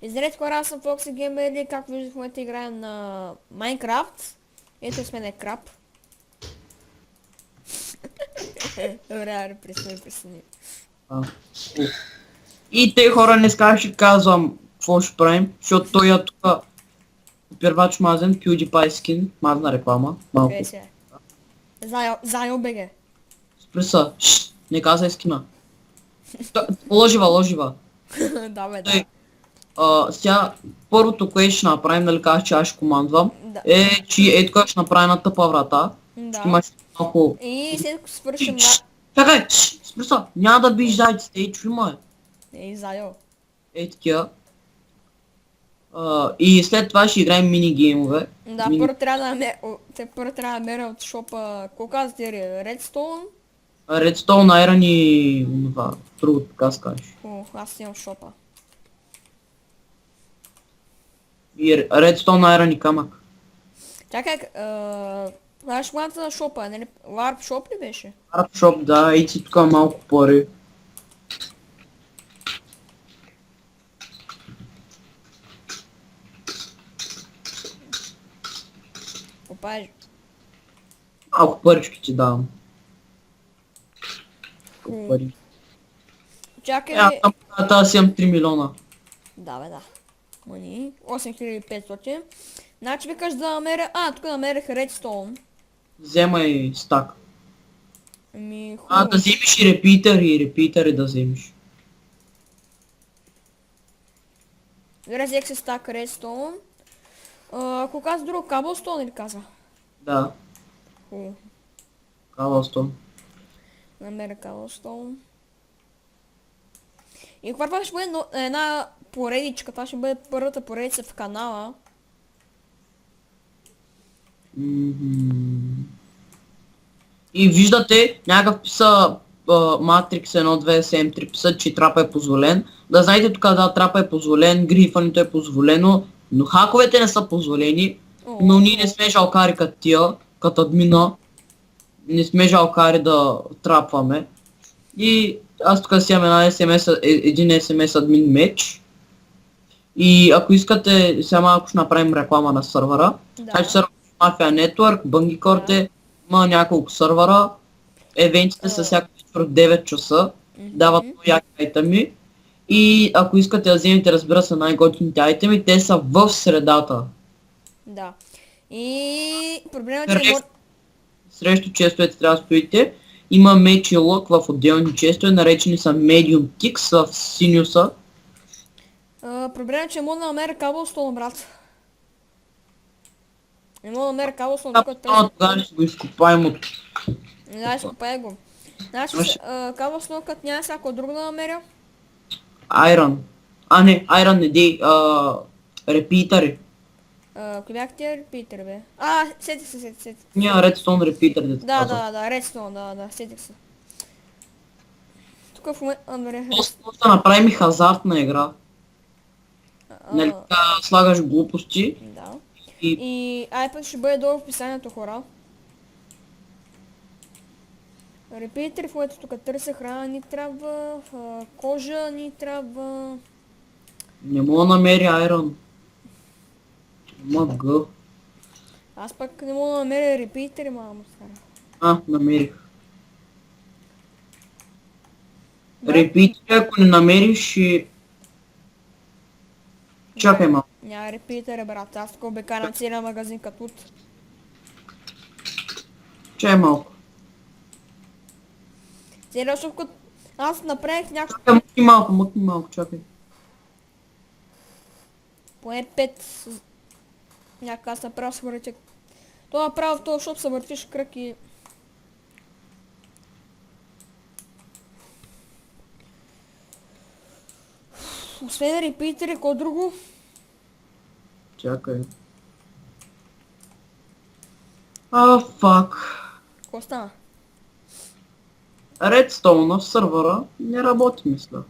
Здравейте хора, аз съм Foxy Gamer и както виждате в момента играем на Minecraft. Ето с мен е краб. Добре, аре, присъни. А. И те хора не ще казвам какво ще правим, защото той е тук первач мазен, PewDiePie скин, мазна реклама, малко. Къде си е? Зайо БГ. Спри са, не казай скина. Лъжива. Да бе, да. Той, сега първото, което ще направим, нали казах, че аз ще командвам, Да. е, че тук ще направим една тъпа врата. Ще Да. имаш малко... И след като свършим Чакай, спри са, няма да биш зайците, чуй ме. Зайо. Такива. И след това ще играем мини геймове. Да, първо трябва да намеря от шопа, колко казвате, Redstone? Redstone, Iron и това, друго така скажеш. Аз имам шопа. И Redstone, Iron и камък. Чакай, знаеш главната на шопа, нали? Warp шоп ли беше? Arab Shop, да, и си тук малко пари. Опаж. Малко парички ти давам. Колко пари. Чакай, Аз съм тази си имам 3 милиона. да бе, да. Мани, 8500. Значи викаш да намеря... тук намерих редстоун. Вземай стак. Ами, хубаво. Да вземеш и репитъри да вземеш. Взех се стак редстоун. Ако каза друго, каблстоун или каза? Да, Хубаво. Cobblestone. Намеря каблстоун. И това ще бъде една поредичка. Това ще бъде първата поредица в канала. И виждате, някакъв писа Matrix 1273 писа, че трапа е позволен. Да знаете тук, да, трапа е позволен, грифането е позволено, но хаковете не са позволени. Но ние не сме жалкари като тия, като админа. Не сме жалкари да трапваме. И аз тук си имам един SMS админ меч. И ако искате, сега малко ще направим реклама на сървъра. Значи сървър Mafia Network, Bungicord е, има няколко сървъра. Евентите са всяко вечер от 9 часа. Дават яки айтеми. И ако искате да вземете, разбира се, най-готините айтеми, те са в средата. Да. И проблемът е, че... Срещу честовете трябва да стоите. Има меч и лък в отделни честове, наречени са Medium Kicks в синюса. Проблемът е, че мога да намеря каблстоун, брат. Не мога да намеря каблстоун, Тогава ще го изкопаем от... Да, изкопай го. Значи, каблстоун, като няма всяко друго да намеря. Iron. Не, Iron не дей, репитъри. Кои бях тия репитър, бе? Сетих се. Няма Redstone репитър, да Да, редстоун, да, сетих се. Тук в момента... Просто да направим и хазартна игра. Нали така слагаш глупости. Да. И iPad ще бъде долу в описанието, хора. Репитър, в което тук търся храна ни трябва, кожа ни трябва... Не мога да намери Iron. Мъгъ. Аз пък не мога да намеря репитъри, мамо стара. Намерих. Репитъри, ако не намериш и... Чакай малко. Няма репитъри, брат. Аз тук обикарам целия магазин като от. Чакай малко. Целия шоп като... Аз направих някакво... Чакай, мъкни малко, чакай. Поне 5... Някак аз направо се въртя. Това направо в този шоп се въртиш кръг и... Освен репитъри, кой друго? Чакай. Фак. Какво стана? Redstone в сървъра не работи, мисля.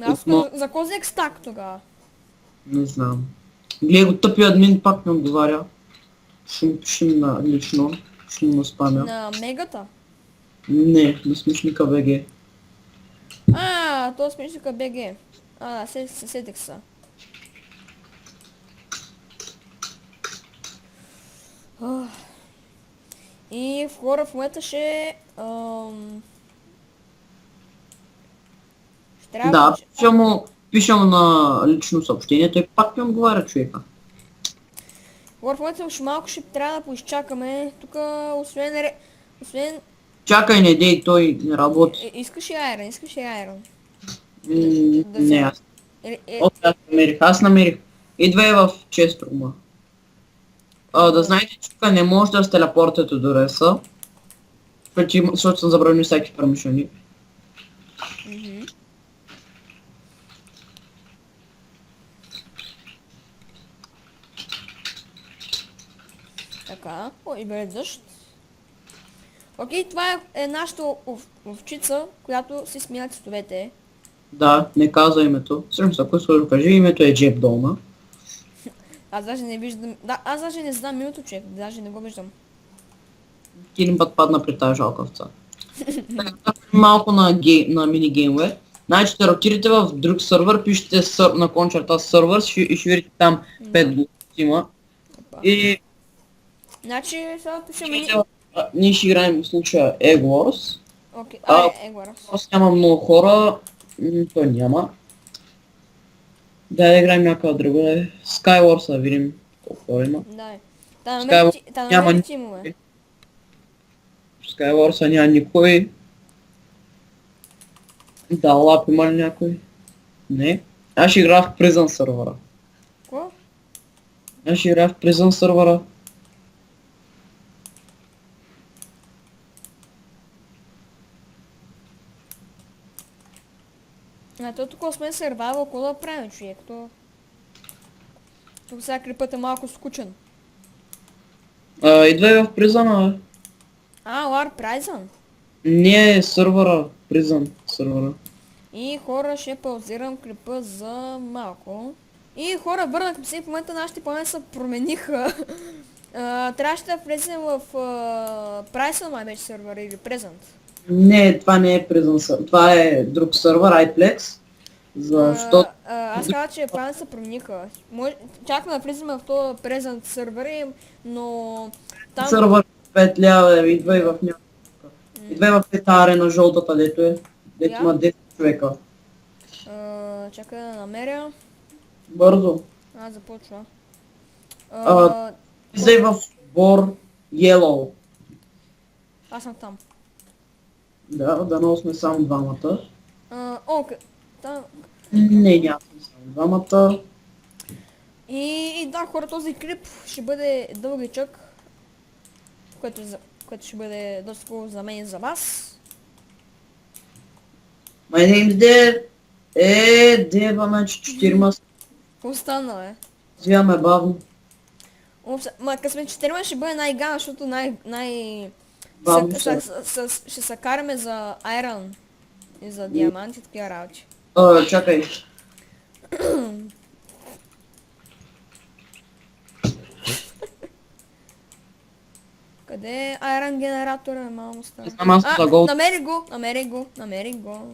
Аз за кой взех стак тогава? Не знам. Гледай го, тъпи админ пак не отговаря. Ще му пишем на лично. Ще му спамя. На мегата? Не, на смешника БГ. То смешника БГ. Да, сетих се. Ах. И в хора в момента ще... ще трябва Да, да... пиша му на лично съобщение, той пак ми отговаря човека. Хора в момента ще малко ще трябва да поизчакаме. Тук освен... Освен... Чакай, не дей, той не работи. Искаш ли айрон? Искаш ли айрон? Да Не, взема. аз. Аз намерих. Идвай в честрума. Да знаете, че тук не може да се телепортите до реса. Защото съм забранил всеки промишлени. Мгм. Така, о, и бе дъжд. Окей, това е нашата овчица, която си смя цветовете. Да, не каза името. Всъщност, ако искаш да кажи, името е Джеб Долна. Аз даже не виждам... Да, аз даже не знам името, човек. Даже не го виждам. Един път падна при тази жалка овца. Малко на минигеймове. Значи, ще ротирате в друг сървър, пишете на кончерта сървър и ще видите там 5 гласа има. Опа. И Значи, сега пишем... ние ще играем в случая Egg Wars. Окей, Егорас. Аз няма много хора, той няма. Да играем някаква друга. Skywars, да видим колко хора има. Да. Skywars няма намери никой. тимове. Skywars няма никой. Да, лап има ли някой? Не. Аз ще играя в Prison сървъра. Ко? Аз ще играя в Prison сървъра. То тук сме сървайвал, какво да правим, човек? Тук сега крипът е малко скучен. Идвай в Prison, бе. Лар Прайзън. Не е сървъра. Prison сървъра. И хора, ще паузирам клипа за малко. И хора, върнахме се и в момента нашите плани се промениха. Трябваше да влезем в Прайсън, май беше сървър или Презент. Не, това не е Prison сървър. Това е друг сървър, iPlex. Защо? Аз казах, че плани се промениха. Чакаме да влизаме в този Презент сървър, но там... Сървър 5 лева, идвай в някаква. Идвай в тази арена жълтата, дето е. Дето има 10 човека. Чакай да намеря. Бързо. Започва. Влизай в сбор Yellow. Аз съм там. Да, дано сме само двамата. Там. Не, няма сме само двамата. И да, хора, този клип ще бъде дългичък, което ще бъде доста хубаво за мен и за вас. My name's Dev. Дева, значи 4 Какво стана, бе? Звиваме бавно. Ма като сме 4 ще бъде най-гана, защото Бавно ще се караме за айрон и за диаманти и такива работи. Чакай. Къде е айрон генератора, мамо стара? Не знам, аз за гол. Намери го.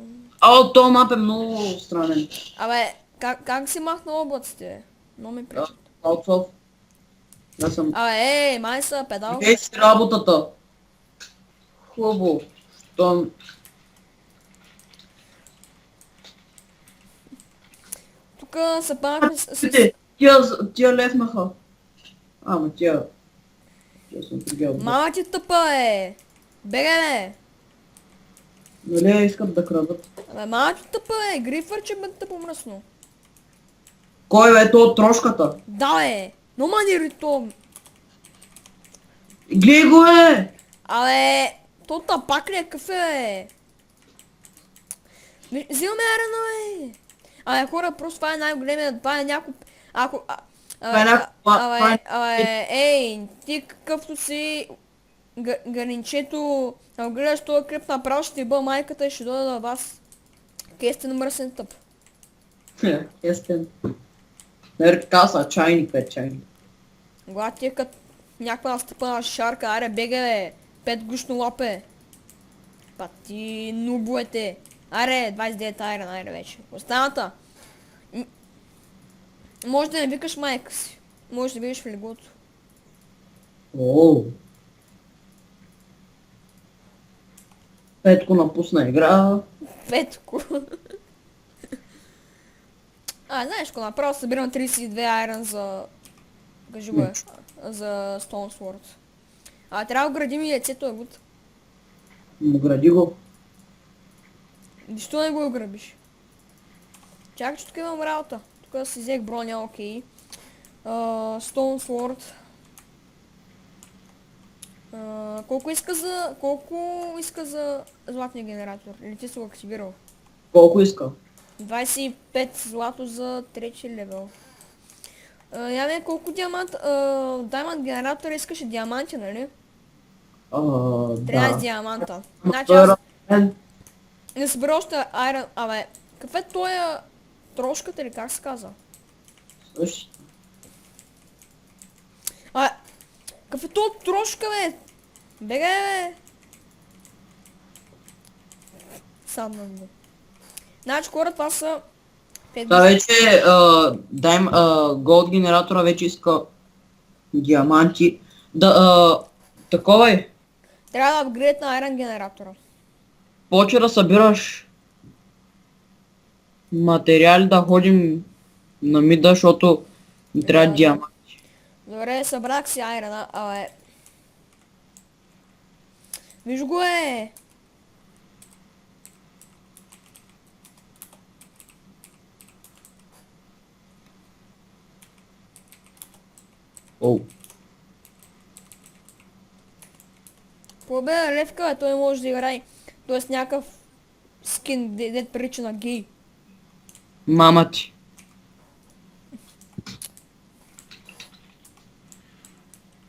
То мап е много странен. Абе, как си махна облаците, бе? Но ми пречи. Outsof. Аз съм... Май са педал. Ей си работата. Хубаво. Щом... Тук се бавим с... Тия лефнаха. Ама тия съм пригел. Мама ти тъпа, е! Беге, бе! Нали искат да крадат? Абе, мама ти тъпа, е! Грифър, че бе тъпо мръсно. Кой бе, то от трошката? Да, бе! Но манери то! Гледай го, бе! Абе, то тапак ли е кафе, бе? Взимаме арена, бе! Абе, хора, просто това е най-големия, това е някой... Ако... Ей, ти какъвто си ганинчето, ако гледаш този клип, направо ще ти бъл майката и ще дойда на вас. Кей сте намръсен тъп. Естен. Нер каса, чайник, бе, чайник. Когато ти е като някаква настъпана шарка, аре бега, бе, 5 гушно лапе. Па ти нубуете. Аре, 29 айрен, аре вече. Останата. Може да не викаш майка си. Може да видиш в легото. О. Петко напусна игра. Петко. Знаеш какво, направо събирам 32 айрон за... Кажи го е. За Stone Sword. Трябва да градим и яйцето е гуд. Гради го. Защо не го грабиш? Чакай, че тук имам работа. Тук си взех броня, окей. Stone Sword. Колко иска за златния генератор? Или ти си го активирал? Колко иска? 25 злато за 3 левел. Яне, колко даймант генератор искаше диаманти, нали? 13 Да. диаманта. Значи Той е аз равен. не събера още айрон... Абе, какъв е тоя трошката или как се казва? Същото. Какъв е тоя трошка, бе? Бегай, бе! Садна го. Значи, хора, това са... 5 Та вече голд генератора вече иска диаманти. Такова е. Трябва да апгрейд на айрон генератора. Почва да събираш материали да ходим на мида, защото ни трябва Да. диаманти. Добре, събрах си айрона, Виж го е! Оу. Победа левка, бе, той може да играе. Тоест някакъв скин, дед прилича на гей. Мама ти.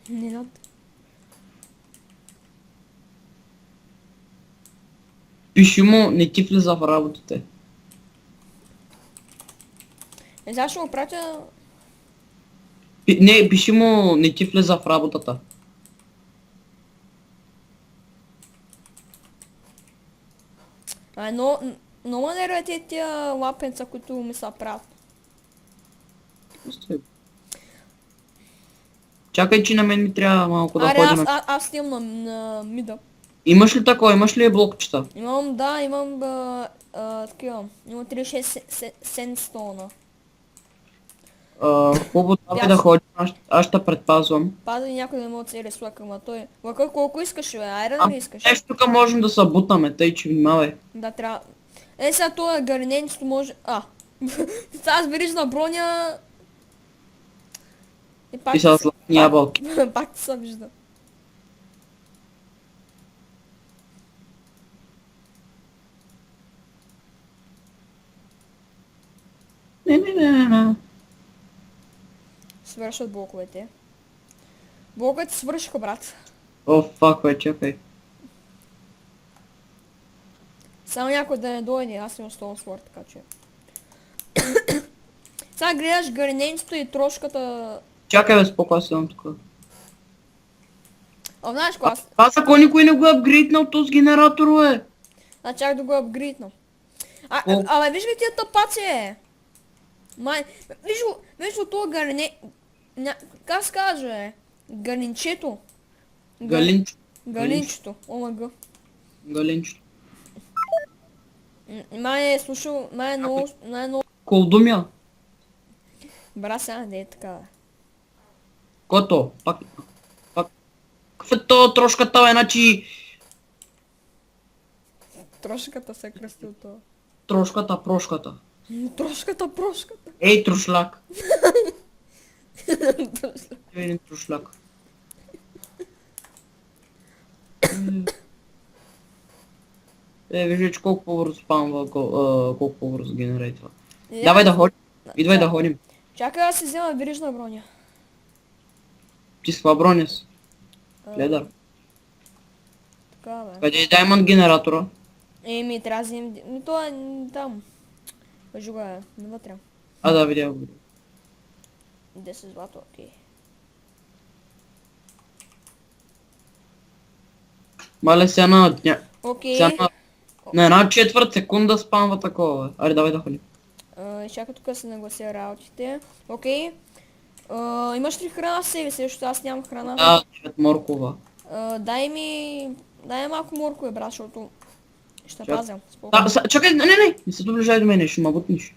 Не над. Пиши му, не ти влиза в работата. Сега ще го пратя... Не, пиши му, не ти влиза в работата. Но не ръте тия лапенца, които ми са правят. Чакай, че на мен ми трябва малко да Аре, ходим. аз стимам на мида. Имаш ли такова? Имаш ли блокчета? Имам такива. Имам 36 сендстона. Хубаво, давай да ходим. Аз ще предпазвам. Пада и някой да има цели с лъка, ма той... Лъка колко искаш, бе? Айрон ли искаш? Нещо тук можем да се бутаме, тъй че внимавай. Да, трябва... Сега това гарненцето може... Сега сбериш на броня... И пак... И са златни ябълки. Пак се вижда. Не. Свършват блоковете. Блоковете свършиха, брат. О, фак, бе, чакай. Само някой да не дойде, аз имам Stone Sword, така че... Сега гледаш гарненцето и трошката... Чакай, бе, споко, аз имам тук. Знаеш какво аз... Аз ако никой не го е апгрейднал този генератор, бе. Чак да го апгрейдна. О. Абе, виж ли тия тъпаци, е? Виж го това как се каже, галинчето. Галинчо. Галинчето, омага. Галинчо. Май е слушал, май е много... Колдумя. Бра сега, не е така, бе. Кото? Пак. Какъв е то трошката, бе, значи... Трошката се е кръстил това. Трошката, прошката. Трошката. Ей, трошляк. Един трошляк. Вижда, че колко по-бързо спамва, колко по-бързо генерейтва. Давай да ходим. Идвай да ходим. Чакай да си взема верижна броня. Ти с каква броня си? Ледър. Така, бе. Къде е даймонд генератора? Трябва да вземем... Това е там. Кажи го е, навътре. Да, видя го. 10 злато, окей. Мале сега на... Окей. Сега на една четвърт секунда спамва такова, бе. Аре, давай да ходим. Чакай тук се наглася работите. Окей. Имаш ли храна в себе си, защото аз нямам храна. Да, 9 моркова. Дай ми малко моркове, брат, защото ще Чак- пазя. Спокойно. Чакай, не се доближай до мене, ще ме бутнеш.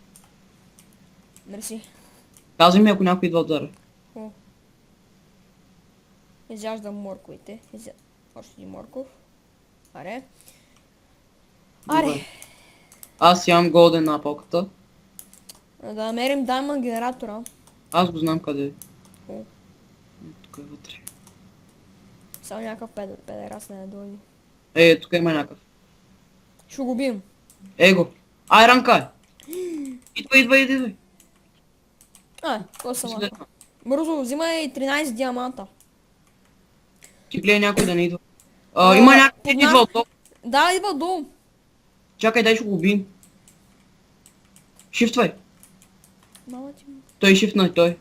Мерси. Казвай ми, ако някой идва отзаре. Хубаво. Изяждам морковите. Още един морков. Аре. Аре. Аз имам голден напалката. Да намерим даймонд генератора. Аз го знам къде е. О. Тук е вътре. Само някакъв педерас не дойде. Тук има някакъв. Ще го убием. Го. Ай, ранка е. Идвай. Какво съм малко. Бързо, взимай 13 диаманта. Ти гледай някой да не идва. Има някой, идва отдолу. Да, идва отдолу. Чакай, дай ще го убием. Шифтвай. Мама ти. Той шифтна, той.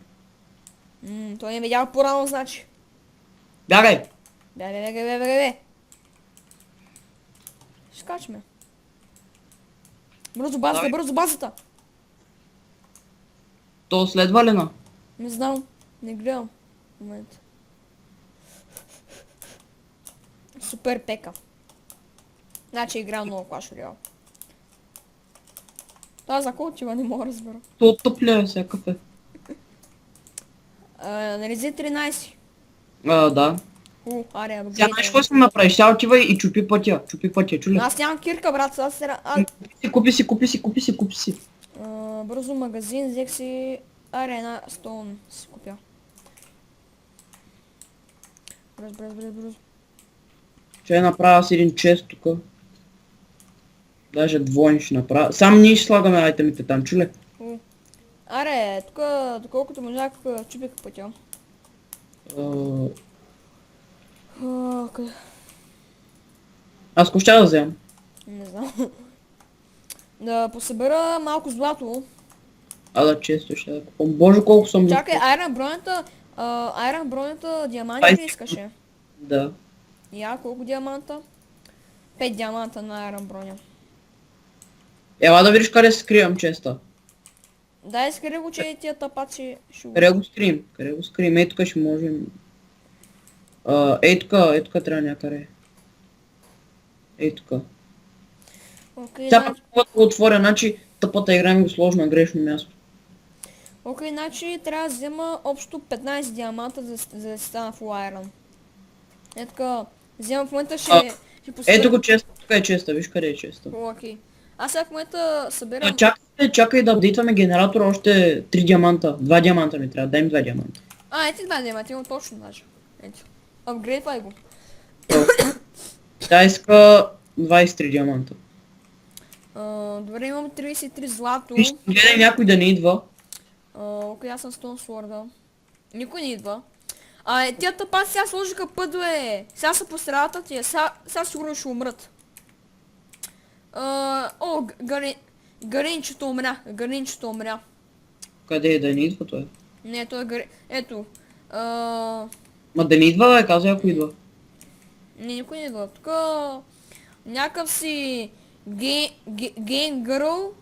Той не видял по-рано, значи. Бягай. Бе. Ще скачаме. Бързо базата. То следва ли на? Не знам. Не гледам. В момента. Супер пека. Значи играм много Clash Royale. Това за кой отива, не мога да разбера. То тъпля всякакъв е. Нареди 13. Да. Аре, Сега знаеш какво искам да направиш? Сега отивай и чупи пътя, чули? Аз нямам кирка, брат, сега се... Купи си. Бързо магазин, взех си... Аре, една стоун си купя. Бързо. Ще направя си един чест тук. Даже двойни ще направя. Само ние ще слагаме айтемите там, чули? Аре, тук, доколкото можах, чупих пътя. Къде? Аз ко ще да вземам? Не знам. Да посъбера малко злато. Да, често ще да купам. Боже, колко съм... Чакай, айрон бронята диаманти ли искаше? Да. Колко диаманта? 5 диаманта на айрон броня. Ела да видиш къде се скривам честа. Дай скри го, че тия тапаци ще го... Къде го скрием? Ей тук ще можем... Ей тук трябва някъде. Ей тук. Окей, Сега пак да го отворя, значи тъпата игра ми го сложи на грешно място. значи трябва да взема общо 15 диаманта, за да стана фул айрон. Така, вземам в момента ще посъбера... Ето го честа, тук е честа, виж къде е честа. Окей. Аз сега в момента събирам... Чакай да апдейтваме генератора още 3 диаманта. 2 диаманта ми трябва, дай ми 2 диаманта. Ети 2 диаманта, имам точно даже. Ето. Апгрейдвай го. Тя иска 23 диаманта. Добре, имам 33 злато. Виж, гледай някой да не идва. Окей, аз съм Stone Sword. Никой не идва. Тия тъпа сега сложиха пъдове. Сега са по средата тия. Сега сигурно ще умрат. Гаринчето умря. Къде е да не идва той? Не, той е Ето. Ма да не идва, бе, казвай ако идва. Не, никой не идва. Тук някакъв си Гейн Гърл.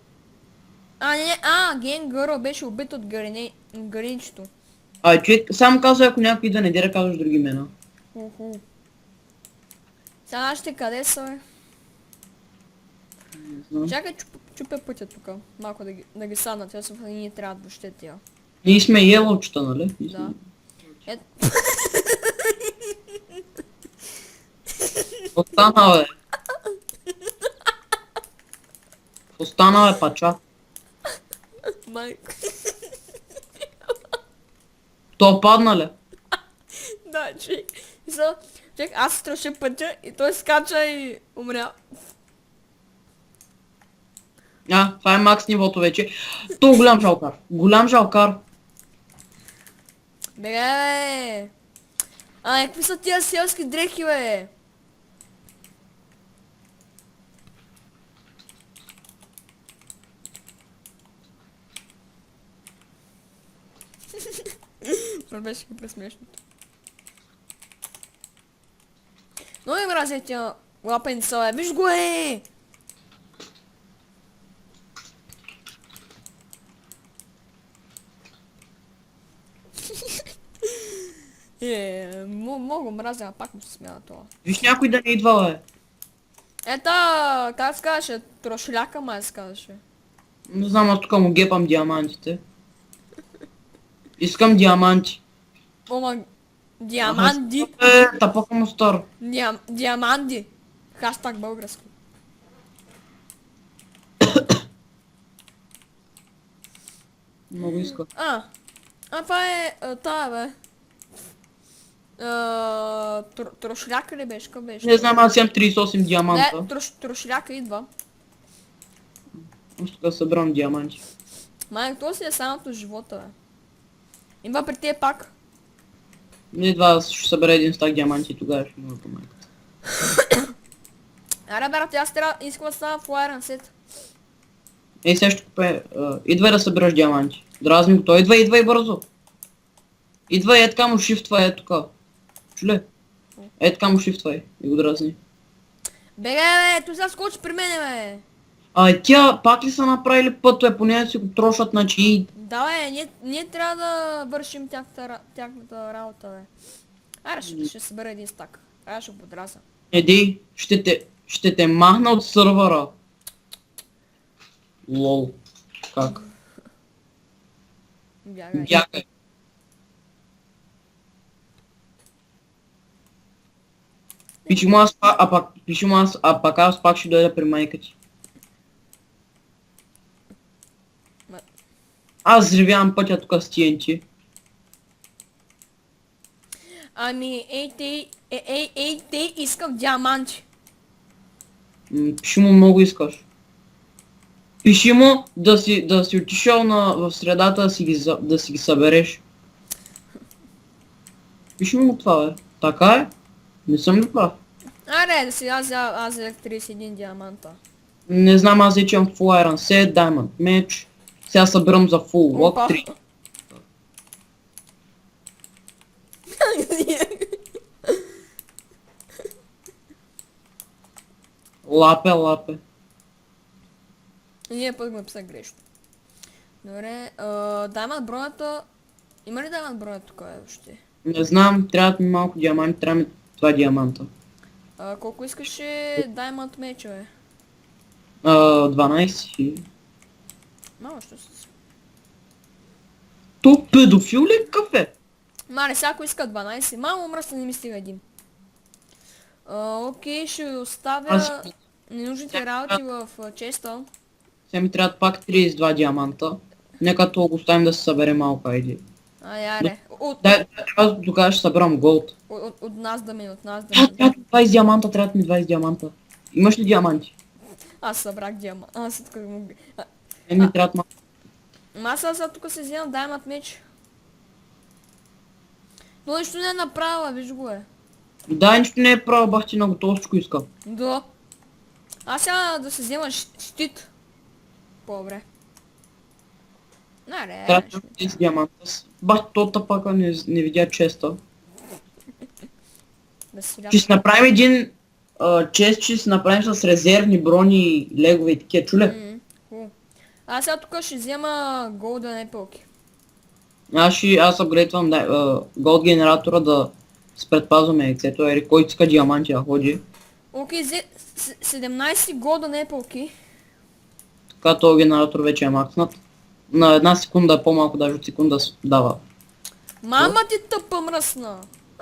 Гейн Гърл беше убит от гаринчето. Човек, само казвай ако някой идва, не дира казваш други имена. Сега нашите къде са, бе? Не знам. Чакай, чупя пътя тук. Малко да ги садна, те са ни трябват въобще тия. Ние сме елочета, нали? Да. Остана, бе. Остана, бе, пача. Майко. То падна ли? Да, чек, аз страша пътя и той скача и умря. Това е макс нивото вече. То голям жалкар. Бе. Какви са тия селски дрехи, бе? Това беше пресмешното. Но ми мразя тия лапенца, бе. Виж го, е! Много мразя, а пак му се смяна това. Виж някой да не идва, бе. Как се казваше? Трошляка май се казваше. Не знам, аз тук му гепам диамантите. Искам диаманти. Ома, диаманди. Тапака му стар. Диаманди. Хаштаг български. Много иска. Това е тая, бе. Трошляка ли беше? Къв беше? Не знам, аз имам 38 диаманта. Не, трошляка идва. Аз тук събирам диаманти. Май, то си е самото живота, бе. Идва при тебе пак. Не идва, аз ще събера един стак диаманти и тогава ще му помага. Аре, брат, аз трябва искам да става в Iron Set. Ей, сега ще купе. Идвай да събираш диаманти. Дразни го, той идвай бързо. Идвай, така му шифтвай, тук. Чуле? Така му шифтвай и го дразни. Беге, бе, tu сега скочи при мене, бе. Тя пак ли са направили пътове, поне да си го трошат, значи. Да, бе, ние трябва да вършим тяхната работа, бе. Аре, ще събера един стак. Аре, ще го подраза. Еди, ще те махна от сървъра. Лол. Как? Бягай. Бягай. Пиши му аз пак ще дойда при майка ти. Аз взривявам пътя тук с TNT. Ами, ей, искам диаманти. Пиши му много искаш. Пиши му да си отишъл в средата да си ги събереш. Пиши му това, бе. Така е? Не съм ли прав? Аре, да си аз взех 31 диаманта. Не знам, аз вече имам Full Iron Set, Diamond Match. Сега събирам за Full Lock 3. Лапе. Ние пък ме писах грешно. Добре, Diamond бронята... Има ли Diamond бронята тук въобще? Не знам, трябват ми малко диаманти, трябва ми това диаманта. Колко искаше Diamond меча, бе? 12. Мало, що си? То педофил ли е кафе? Мале, всяко иска 12. Мамо мръсна, не ми стига един. Окей, ще ви оставя ненужните работи в честа. Сега ми трябват пак 32 диаманта. Нека то го оставим да се събере малко, айди. Яре. Аз тогава ще съберам голд. От нас да ми. Трябват ми 20 диаманта, трябват ми 20 диаманта. Имаш ли диаманти? Аз събрах диамант. Аз тук му... Ми трябват малко. Аз тук се вземам Diamond меч. Но нищо не е направила, виж го е. Да, нищо не е право, бах ти на готово всичко иска. Да. Аз сега да се взема щит. По-добре. Аре. Трябват ми 10 диаманта. Бах то тъпака не видя честа. Да си Ще си направим един чест, ще си направим с резервни брони, легове и такива, чуле? Аз сега тук ще взема голден епилки. Аз апгрейдвам голд генератора да се предпазваме яйцето, ери кой иска диаманти да ходи. Окей, 17 голден епилки. Така този генератор вече е макснат. На една секунда е по-малко, даже от секунда дава. Мама ти тъпа мръсна.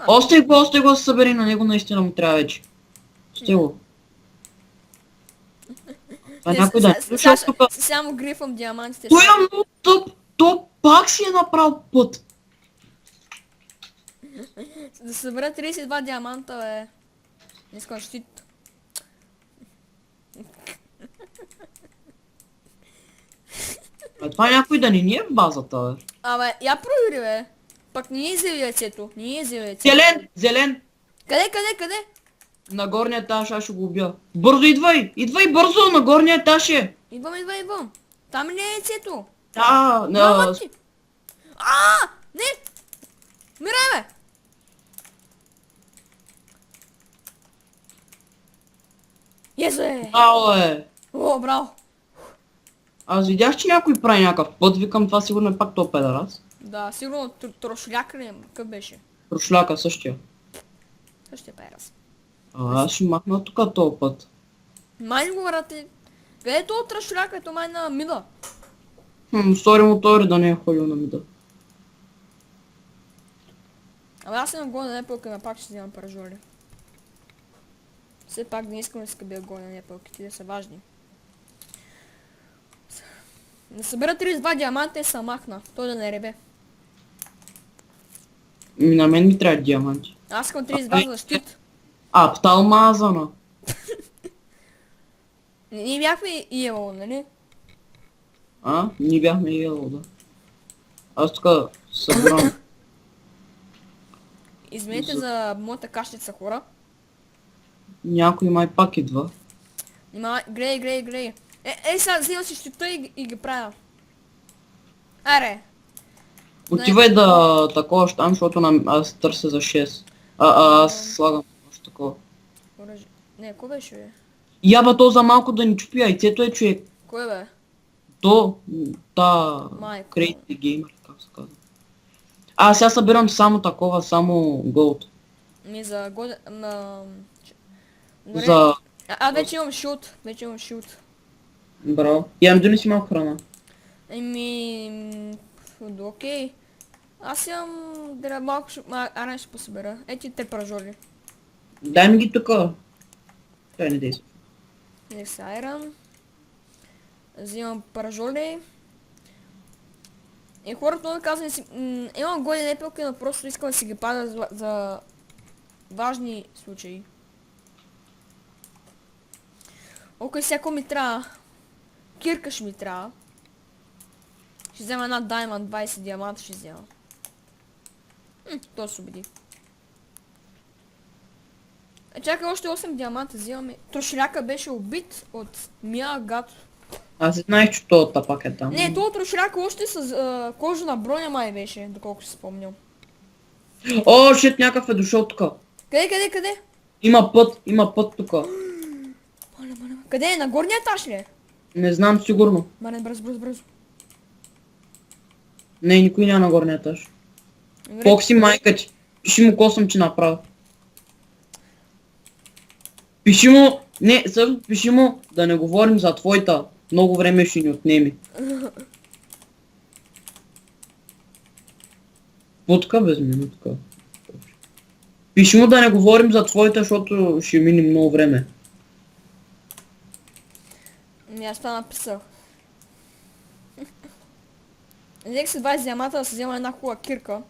Остай го, се събери, на него наистина му трябва вече. Остай го. Това някой да не слуша тук. Сега му грифам диамантите. Той е много тъп! То пак си е направил път! Да събера 32 диаманта, бе. Не искам щит. Това някой да не е в базата, бе. Абе, я провери, бе. Пак не е взел яйцето. Зелен! Къде? На горния етаж, аз ще го убия. Бързо идвай! Идвай бързо, на горния етаж е! Идвам. Там ли е яйцето? Да, Мама ти! Не! Мирай, бе! Бе! Браво, е! О, браво! Аз видях, че някой прави някакъв път, викам това сигурно е пак то педерас. Да, сигурно трошляк ли е, къв беше? Прошляка същия. Същия перас. Аз ще махна тук този път. Май го врати. Къде е това трашляка? Ето май на мида. Стори мотори да не е ходил на мида. Абе аз съм гонен непълка, ме пак ще вземам паражоли. Все пак не искам да ска бия гонен непълките, да са важни. Да събера 32 диаманта и се махна. Той да не ребе. На мен ми трябва диаманти. Аз искам 32 за защит. Пталмазана. Ние бяхме и евало, нали? Ние бяхме yellow, да. Аз тук събирам. Извинете за моята кашлица, хора. Някой май пак идва. Нима, гледай. Сега взимам си щита и ги правя. Аре. Отивай да таковаш там, защото аз търся за 6. Аз слагам още такова. Оръжие. Не, кой беше, бе? Яба то за малко да ни чупи яйцето е човек. Кой бе? Майко. Crazy Gamer, как се казва. Сега събирам само такова, само gold. Ми за года... Добре. За... Вече имам шут. Браво. Ям донеси малко храна. Окей. Аз имам... малко арен ще посъбера. Ети те паражоли. Дай ми ги тука. Той не действа. Next Iron. Взимам паражоли. И хората много казват, имам голи непелки, но просто искам да си ги пада за важни случаи. Окей, всяко ми трябва. Кирка ще ми трябва. Ще взема една Diamond, 20 диаманта ще взема. То се убеди. Чакай, още 8 диаманта взимаме. Трошляка беше убит от Мия Гато. Аз не знаех, че този тапак е там. Не, това трошляка още с кожа на броня май беше, доколко си спомням. О, шит, някакъв е дошъл тука. Къде? Има път тука. Моля. Къде е? На горния етаж ли е? Не знам сигурно. Марен, бързо. Не, никой няма на горния етаж. Добре. Фокси майка ти. Пиши му косъм, че направя. Пиши му... Не, също пиши му да не говорим за твоята. Много време ще ни отнеми. Путка без минутка. Пиши му да не говорим за твоята, защото ще мини много време. Аз това написах. Взех си 20 диамата да се взема една хубава кирка.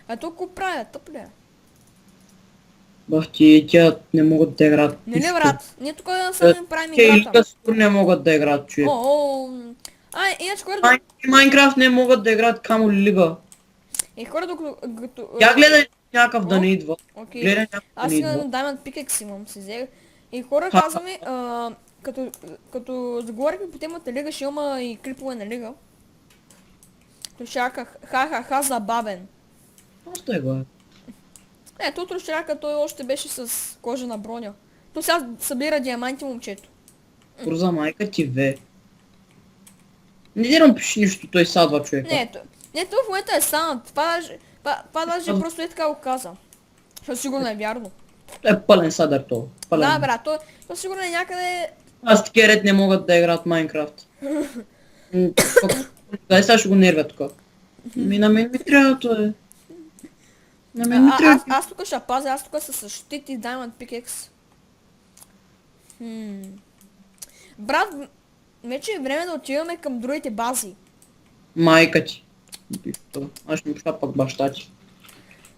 А толкова правя, тъпля. Бах ти, тя не могат да играят. Не ли, брат? Ние тук само правим играта. Те сигурно не могат да играят, човек. Иначе хората... Майнкрафт не могат да играят камо ли лига. Хората докато... Я гледай някакъв да не идва. Окей. Гледай някакъв да Аз не имам идва. Diamond Pickaxe имам, си взех. И хора казваме, като заговорихме по темата лига, ще има и клипове на лига. Трошака, ха, забавен. Просто е гледа. Не, то трошака той още беше с кожа на броня. То сега събира диаманти момчето. Курза майка ти ве. Не дирам пиши нищо, той садва човека. Не, то в момента е станат. Това даже просто е така го каза. Защото сигурно е вярно. Той е пълен садър то. Пълен. Да, брат, то сигурно е някъде... Аз такива ред не могат да играят Майнкрафт. Дай сега ще го нервя тук. На мен ми трябва това. На мен ми трябва. Аз тук ще пазя, аз тук с щит и Diamond Pickaxe. Брат, вече е време да отиваме към другите бази. Майка ти. Аз ще му пак баща ти.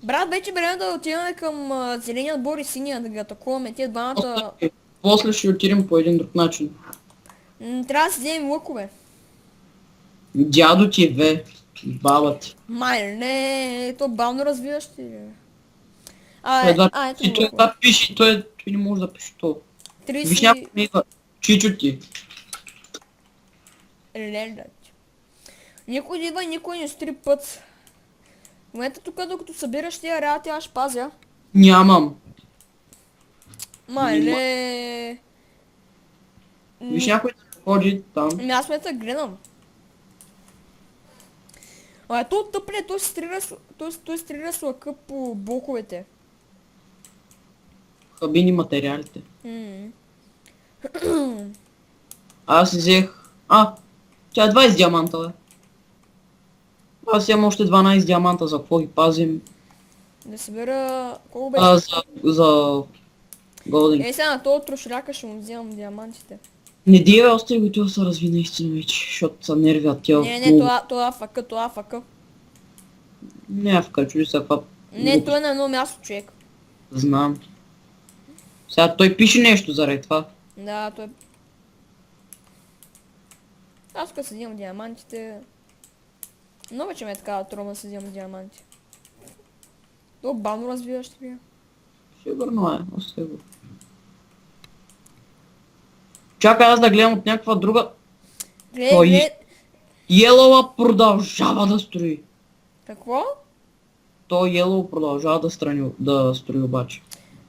Брат, вече е време да отиваме към зеления отбор и синия, да ги атакуваме тия двамата. После ще отидем по един друг начин. Трябва да си вземем лъкове. Дядо ти ве. Баба ти. Май, не, то бавно развиващи. Ето лъкове. това пише, той не може да пише то. 30... Виж някой ми идва. Чичо ти. Лелят. Никой не идва, никой не стри път. В момента тук, докато събираш тия реати, аз ще пазя. Нямам. Мале. Виж някой да ходи там. Аз в момента гледам. То тъп ли, той стрира с лъка по блоковете. Хабини материалите. М. Аз си взех... Тя е 20 диаманта, бе. Аз имам още 12 диаманта, за какво ги пазим? Да събера... Колко беше? За голден. Сега на този трошляка ще му вземам диамантите. Не дива, остави го това да се разви наистина вече, защото са нервят тя. Не, това афака. Не, аз вкачу се каква... Не, той е на едно място, човек. Знам. Сега той пише нещо заради това. Да, той... Аз тук съдимам диамантите... Много вече ме е така тромна да съдимам диаманти. То бавно развиваш ще бия. Сигурно остави го. Чакай аз да гледам от някаква друга... Гледай. Yellow продължава да строи. Какво? Той Yellow продължава да строи обаче.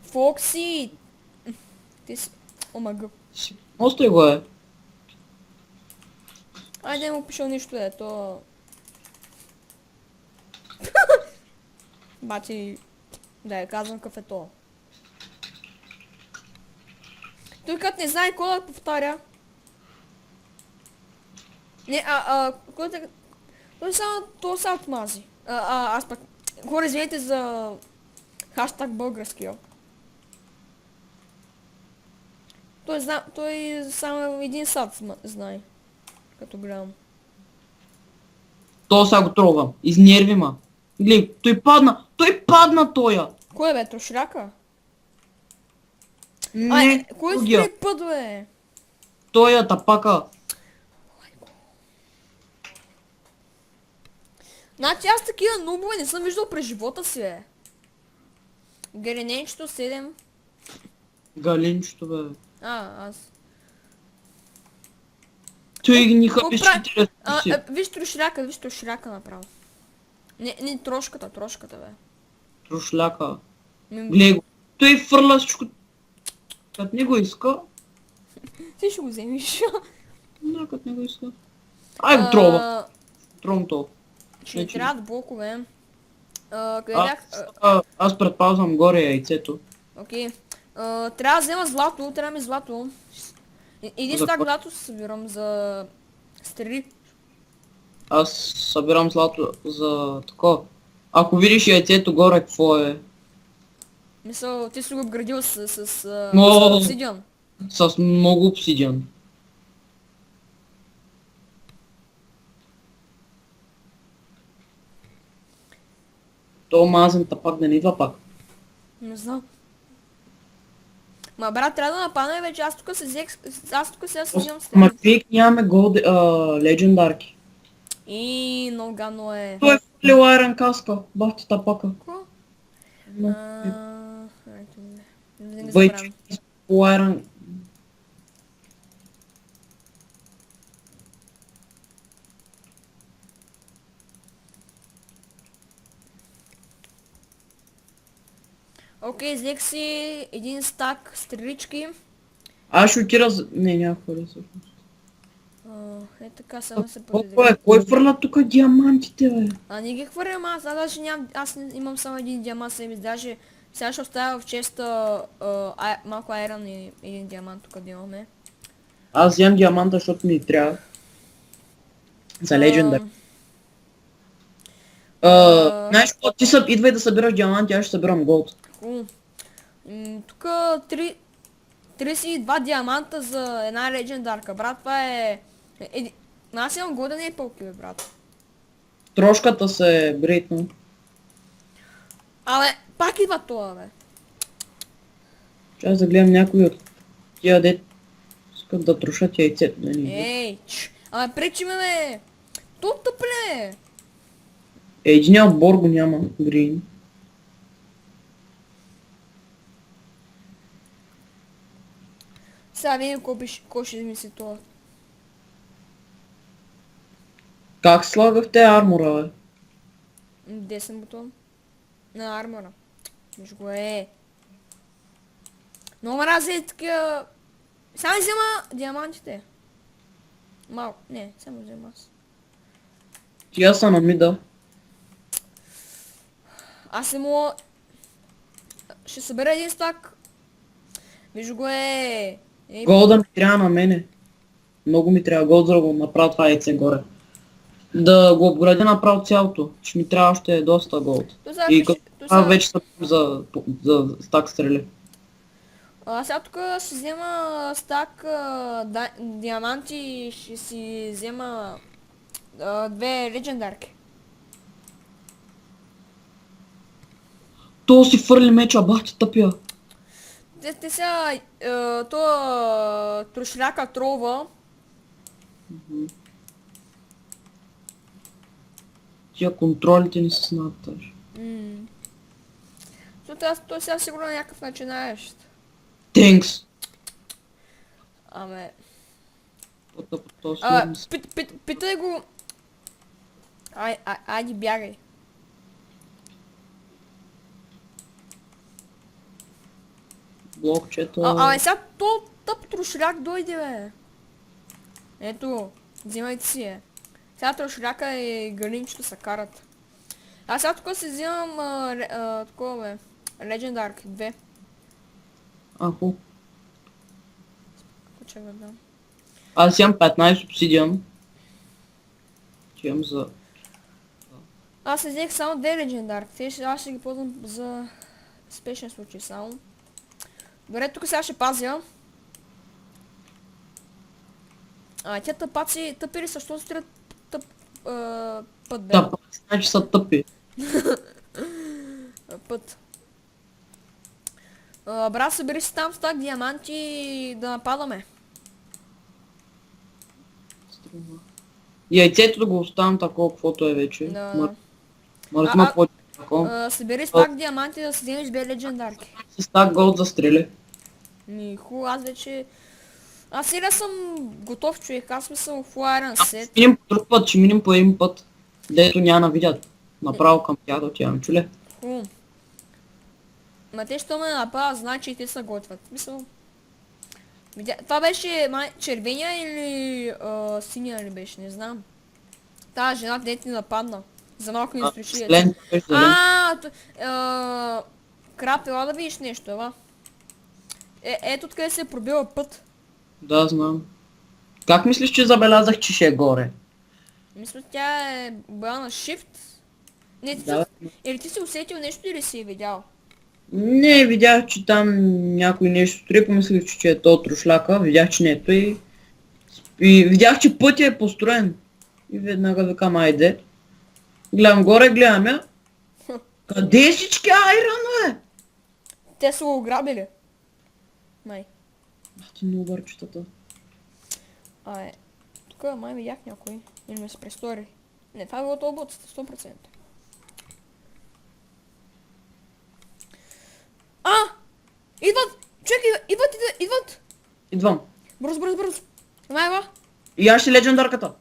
Фокси... Ти си... Омага. Остави го Айде му пишел нищо то... Бати... Да я казвам какъв е то. Той като не знае кой да повтаря. Не, кой да... Той само отмази. Аз пък... Хора, извинете за... Хаштаг българския. Той само един сад знае. Като гледам. То сега го трогвам. Изнерви ма. Глей, той падна. Той падна тоя. Кой бе, трошляка? Не, Кой другия. спри път, бе? Тоя тапака. Значи аз такива нубове не съм виждал през живота си, бе. Гренечето 7. Галинчето, бе. Аз. Той ги ниха Какво прави? безчетирят си. Виж трошляка направо. Не трошката, бе. Трошляка. Ми- Глей го. Той фърля всичко. Като не го иска. Ти ще го вземиш. Да, като не го иска. Ай го трова. Тром то. Ще Значи- трябват блокове. Къде бях? Аз предпазвам горе яйцето. Окей. Трябва да взема злато, трябва ми злато. Един За стак кой? злато събирам за... стрели. Аз събирам злато за такова. Ако видиш яйцето горе, какво е? Мисъл, ти си го обградил с О! обсидиан. С много обсидиан. То мазен пак да не идва пак. Не знам. Ма брат, трябва да нападне вече, аз тук сега си взимам Ма стрели. фейк нямаме легендарки. И много гадно е. Той е фалил Iron каска, бахте тапака. Какво? Но, Ето, не Вай, забравям. по Iron... Окей, взех си един стак стрелички. Аз ще отира за... Не, няма хвърля всъщност. Така само се Колко подреди. е? Кой фърля тук диамантите, бе? Не ги хвърлям аз даже нямам, имам само един диамант себе, даже сега ще оставя в честа малко айрон и един диамант тук да имаме. Аз вземам диаманта, защото ми трябва. За легендар. Знаеш какво? Ти идвай да събираш диаманти, аз ще събирам голд. Тук 32 диаманта за една легендарка, брат, това е... Аз имам голден и пълки, бе, брат. Трошката се брейтна. Абе, пак идва това, бе. Ще аз да гледам някой от тия дет искат да трошат яйцето, да ни. Ей, абе, пречи ме, бе. Тут тъпле. Единия отбор го няма, грин. Сега видим кой ще измисли това. Как слагахте армора, бе? Десен бутон. На армора. Виж го Много мрази такива... Само взема диамантите. Малко. Не, само взема аз. Тия са на мида. Аз му... Ще събера един стак. Виж го Ей, Голда ми трябва на мене. Много ми трябва голд, за да го направя това яйце горе. Да го обградя направо цялото. Ще ми трябва още доста голд. То сега И пише- като то това сега- вече съм за стак стрели. Сега тук ще взема стак диаманти и ще си взема две легендарки. То си фърли меча, бахте тъпия. Те сега, то трошляка трова. Тия контролите ни се снаташ. Той сега сигурно е някакъв начинаещ. Тенкс! Аме... По този Питай го... Айди бягай. блокчето. Абе сега то тъп трошляк дойде, бе. Ето, взимайте си Сега трошляка и галинчето се карат. Аз сега тук си взимам такова, бе. Legendary 2. Ахо. Куча го дам. Аз имам 15 обсидиан. Че имам за... Аз си взех само 2 Legendary. Аз ще ги ползвам за спешен случай само. Добре, тук сега ще пазя. Тя тъпаци, тъпи ли са, що стрят тъп път, бе? Да, значи са тъпи. Път. Брат, събери си там стак диаманти и да нападаме. Яйцето да го оставям такова, каквото е вече. Да. Мързма по такова. Събери стак диаманти да си вземеш 2 легендарки. С так голд за стрели. Хубаво, аз вече... Аз сега съм готов, човек, аз съм в Iron Set. Ще минем по друг път, ще минем по един път. Дето няма да видят. Направо към тях да отивам, чуле? Хубаво. Ма те, що ме нападат, значи и те се готвят. Мисъл... Това беше червения или синия ли беше, не знам. Тази жена дете ни нападна. За малко ни изключи. Зелен, беше зелен. Крап, ела да видиш нещо, ела. Ето откъде се е пробила път. Да, знам. Как мислиш, че забелязах, че ще е горе? Мисля, тя е била на Shift. Не, Да. Или ти си усетил нещо или си е видял? Не, видях, че там някой нещо строи, помислих, че е то трошляка, видях, че не е той. И видях, че пътя е построен. И веднага викам, айде. Гледам горе, гледам я. Къде е всички айрон, бе? Те са го ограбили. Май. Ах ти много бърчетата. Тук май видях някой. Или ме се престори. Не, това е било това ботата, 100%. Идват! Чакай, идват! Идвам. Бързо. Майва. И аз ще легендарката.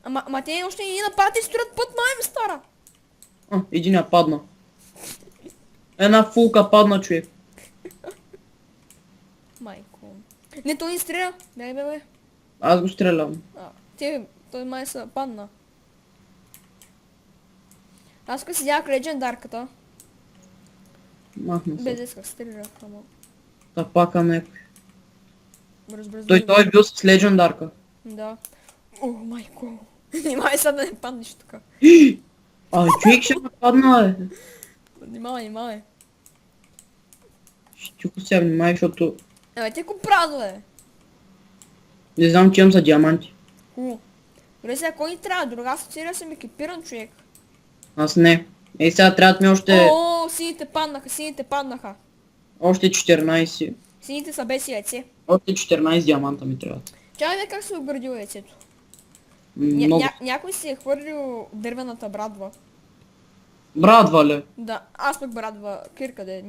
Ама те още ни нападат и строят път, майме стара. Единия падна. Една фулка падна, човек. Майко. Не, той ни стреля. Бе. Аз го стрелям. Той май се падна. Аз тук си взях легендарката. Махна се. Без исках стрелях, ама. Тапака някой. Бързо. Той е бил с легендарка. Да. О, майко. Внимай сега да не паднеш тук. Човек ще ме падна, бе. Внимавай. Тихо сега внимай, защото Те го правят, бе. не знам, че имам за диаманти. Добре, сега кой ни трябва? Друга асоциация съм екипиран, човек. Аз не. Сега трябват ми още... Сините паднаха. Още 14. Сините са без яйце. Още 14 диаманта ми трябват. Чай бе как се обградил яйцето. Много. Някой си е хвърлил дървената брадва. Брадва, ле. Да, аз пък брадва. Кирка да е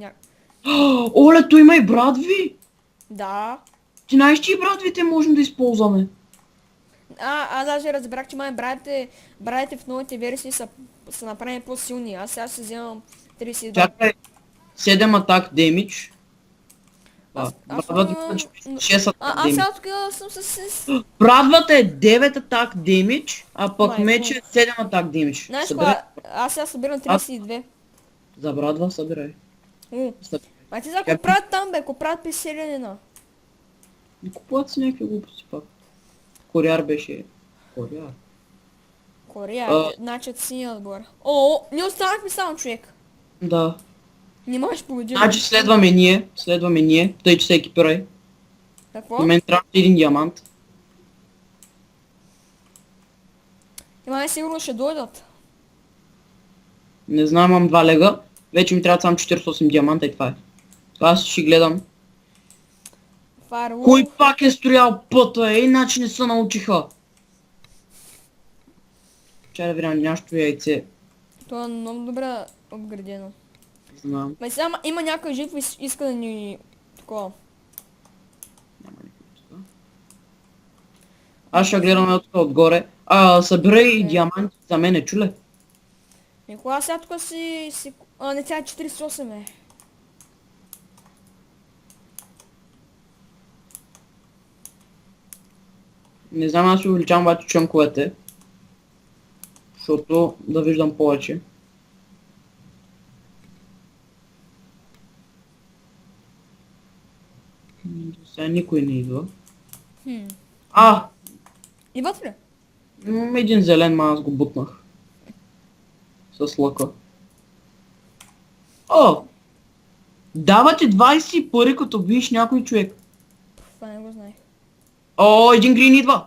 Оле, той има и брадви. Да. Ти знаеш, че и брадвите можем да използваме. Аз даже разбрах, че май брадите в новите версии са направени по-силни. Аз сега си вземам 32. Чакай. 7 атак демидж. Аз Брадвата е 6 атак сега демидж. тук съм с... Брадвата е 9 атак демидж, а пък Майко. меч е 7 атак демидж. Знаеш кога? Аз сега събирам 32. Забрадва, събирай. Събирай. А ти за какво правят там, бе? Какво правят при селянина? И купуват си някакви глупости пак. Кориар беше. Кориар. Корея, А. значи синия отбор. О, ние останахме само човек. Да. Не можеш победи. Значи следваме ние, тъй че се екипирай. Какво? На мен трябва един диамант. Има сигурно ще дойдат. Не знам, имам 2 лега. Вече ми трябва само 48 диаманта и това е. Аз ще гледам. Фарвол. Кой пак е строял пътя, иначе не се научиха. Чай да видя нещо яйце. Това е много добре обградено. Знам. Ма сега има някой жив иска да ни такова. Няма никакво. Аз ще гледам от тук отгоре. Събирай диаманти за мене, чуле. Никога сега тук си... А, не, тя е 48 е. Не знам, аз ще увеличавам обаче чънковете. Защото да виждам повече. Сега никой не идва. Идват ли? Имам един зелен, ма аз го бутнах. С лъка. Дава ти 20 пари, като биеш някой човек. Това не го знаех. Един грин идва.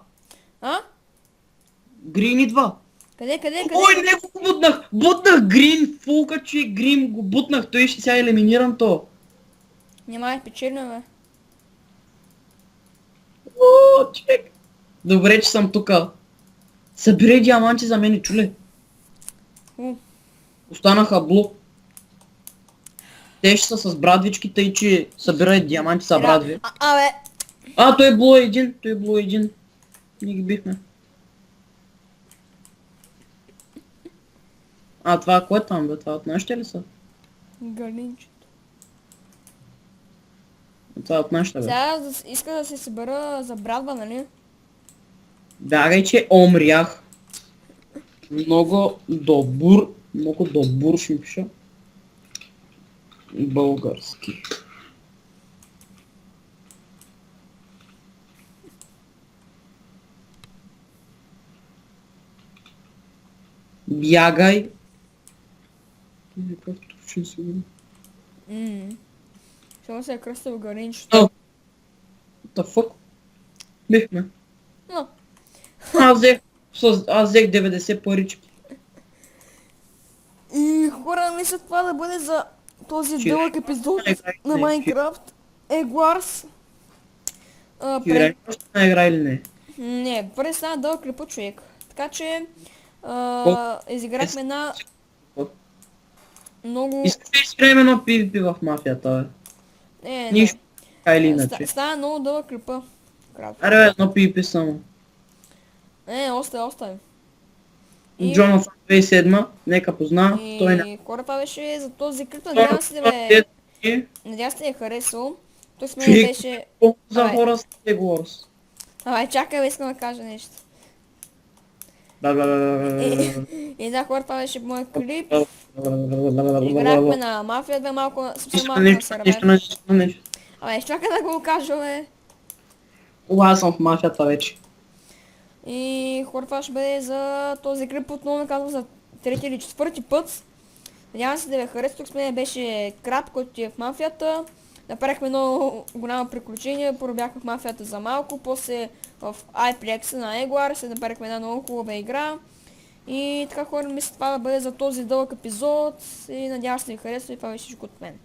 А? Грин идва. Къде? Ой, не го бутнах! Бутнах грин! Фулка, че грин го бутнах, той ще сега елиминирам то. Няма печелина, бе. Човек. Добре, че съм тука. Събирай диаманти за мене, чуле. Останаха блу. Те ще са с брадвички, тъй че събирай диаманти за брадви. Абе. Той е блу един, Ние ги бихме. Това кое там, бе? Това от нашите ли са? Галинчето. Това е от нашите, бе. Сега иска да се събера за брадва, нали? Бягай, че умрях. Много добър ще ми пиша. Български. Бягай. Какъв точно си го? Само се е кръстил галинчето. What the fuck? Бихме. Но. Аз взех 90 парички. И хора, мисля това да бъде за този дълъг епизод на Майнкрафт. Егуарс. Още не игра или не? Не, първи стана дълъг клипа, човек. Така че изиграхме една много... Искаш да изиграем едно PvP в мафията, бе? Не. Нищо, така или иначе. Стана много дълъг клипа. Аре, бе, едно PvP само. Оставим. Джонатан 2007, нека позна, той не. И хората беше за този клип, надявам се да ви е харесал. Той с мен беше... За хора с Егуарс. Чакай, искам да кажа нещо. И да, хората беше моят клип. Играхме на Мафия 2 малко, съвсем малко на сервер. Чакай да го кажа, бе. Аз съм в мафията вече. И хората ще бъде за този клип, отново казвам за трети или четвърти път. Надявам се да ви хареса, тук с мен беше Краб, който е в мафията. Направихме много голямо приключение, пробяхме в мафията за малко, после в iPlex на Егуар се направихме една много хубава игра. И така хора, мисля това да бъде за този дълъг епизод и надявам се да ви хареса и това беше всичко от мен.